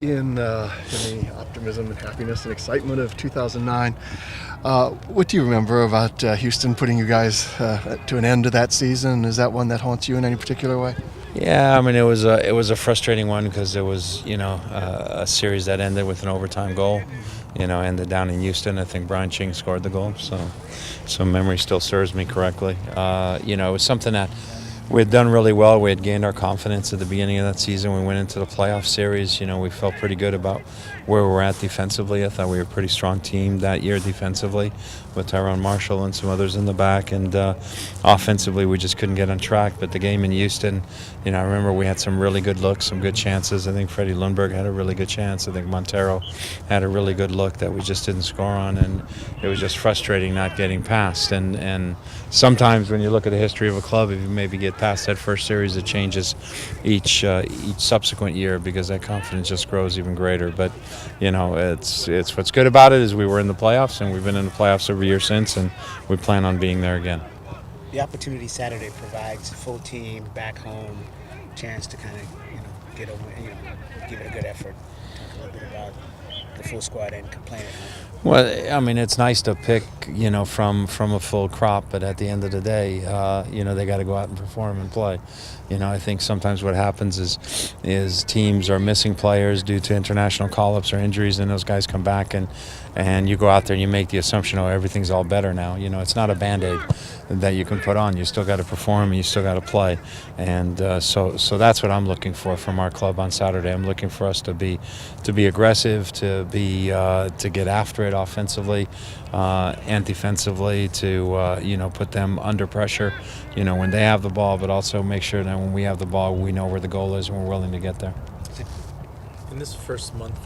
In the optimism and happiness and excitement of 2009, what do you remember about Houston putting you guys to an end to that season? Is that one that haunts you in any particular way? Yeah, I mean it was a frustrating one because it was a series that ended with an overtime goal, ended down in Houston. I think Brian Ching scored the goal, so memory still serves me correctly. It was something that we had done really well. We had gained our confidence at the beginning of that season. We went into the playoff series. We felt pretty good about where we were at defensively. I thought we were a pretty strong team that year defensively with Tyrone Marshall and some others in the back. And offensively, we just couldn't get on track. But the game in Houston, I remember we had some really good looks, some good chances. I think Freddie Lundberg had a really good chance. I think Montero had a really good look that we just didn't score on. And it was just frustrating not getting past. And sometimes when you look at the history of a club, if you maybe get past that first series, it changes each subsequent year because that confidence just grows even greater. But it's what's good about it is we were in the playoffs, and we've been in the playoffs every year since, and we plan on being there again. The opportunity Saturday provides a full team back home, chance to kind of get a win, give it a good effort. Talk a little bit about the full squad and complain at home. Well, I mean, it's nice to pick, from a full crop, but at the end of the day, they got to go out and perform and play. I think sometimes what happens is teams are missing players due to international call-ups or injuries, and those guys come back and you go out there and you make the assumption, oh, everything's all better now. It's not a Band-Aid that you can put on. You still got to perform and you still got to play. And so that's what I'm looking for from our club on Saturday. I'm looking for us to be aggressive, to get after it offensively and defensively, to put them under pressure, when they have the ball, but also make sure that when we have the ball, we know where the goal is and we're willing to get there. In this first month,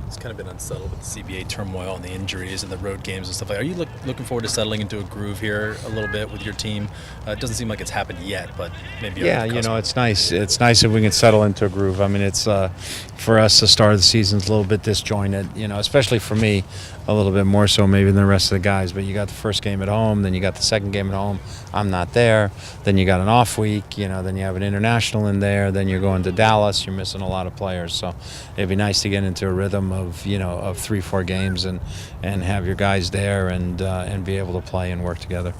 it's kind of been unsettled with the CBA turmoil and the injuries and the road games and stuff like that. Are you looking forward to settling into a groove here a little bit with your team? It doesn't seem like it's happened yet, but maybe. Yeah, it's nice. It's nice if we can settle into a groove. I mean, it's for us, the start of the season's a little bit disjointed, especially for me, a little bit more so maybe than the rest of the guys. But you got the first game at home, then you got the second game at home. I'm not there. Then you got an off week, then you have an international in there. Then you're going to Dallas. You're missing a lot of players. So it'd be nice to get into a rhythm of 3-4 games and have your guys there and be able to play and work together.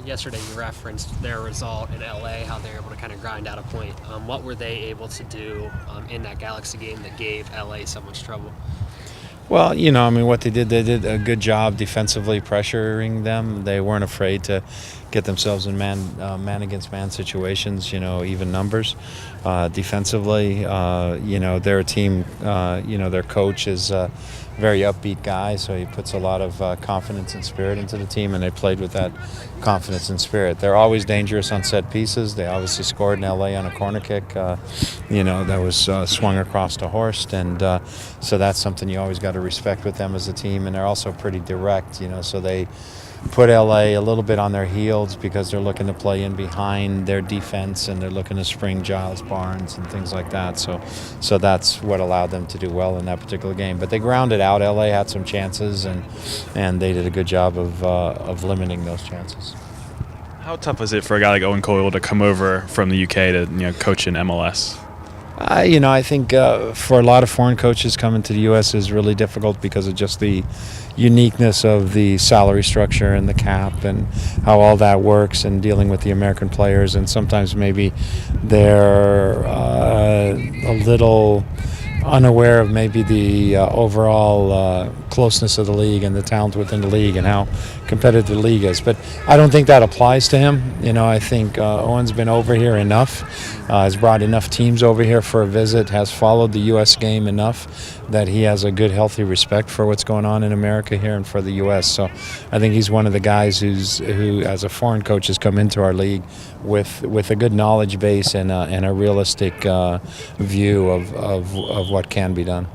Yesterday you referenced their result in LA, how they were able to kind of grind out a point. What were they able to do in that Galaxy game that gave LA so much trouble? Well, what they did a good job defensively pressuring them. They weren't afraid to get themselves in man against man situations, even numbers. Defensively, their team, their coach is a very upbeat guy, so he puts a lot of confidence and spirit into the team, and they played with that confidence and spirit. They're always dangerous on set pieces. They obviously scored in LA on a corner kick, that was swung across to Horst, and so that's something you always got to respect with them as a team. And they're also pretty direct, so they put LA a little bit on their heels because they're looking to play in behind their defense, and they're looking to spring Giles Barnes and things like that. So that's what allowed them to do well in that particular game. But they grounded out. LA had some chances, and they did a good job of limiting those chances. How tough was it for a guy like Owen Coyle to come over from the UK to coach in MLS? I think for a lot of foreign coaches, coming to the U.S. is really difficult because of just the uniqueness of the salary structure and the cap and how all that works, and dealing with the American players. And sometimes maybe they're a little unaware of maybe the overall closeness of the league and the talent within the league and how competitive the league is. But I don't think that applies to him. I think Owen's been over here enough, has brought enough teams over here for a visit, has followed the U.S. game enough that he has a good, healthy respect for what's going on in America here and for the U.S. So I think he's one of the guys who, as a foreign coach, has come into our league with a good knowledge base and a realistic view of what can be done.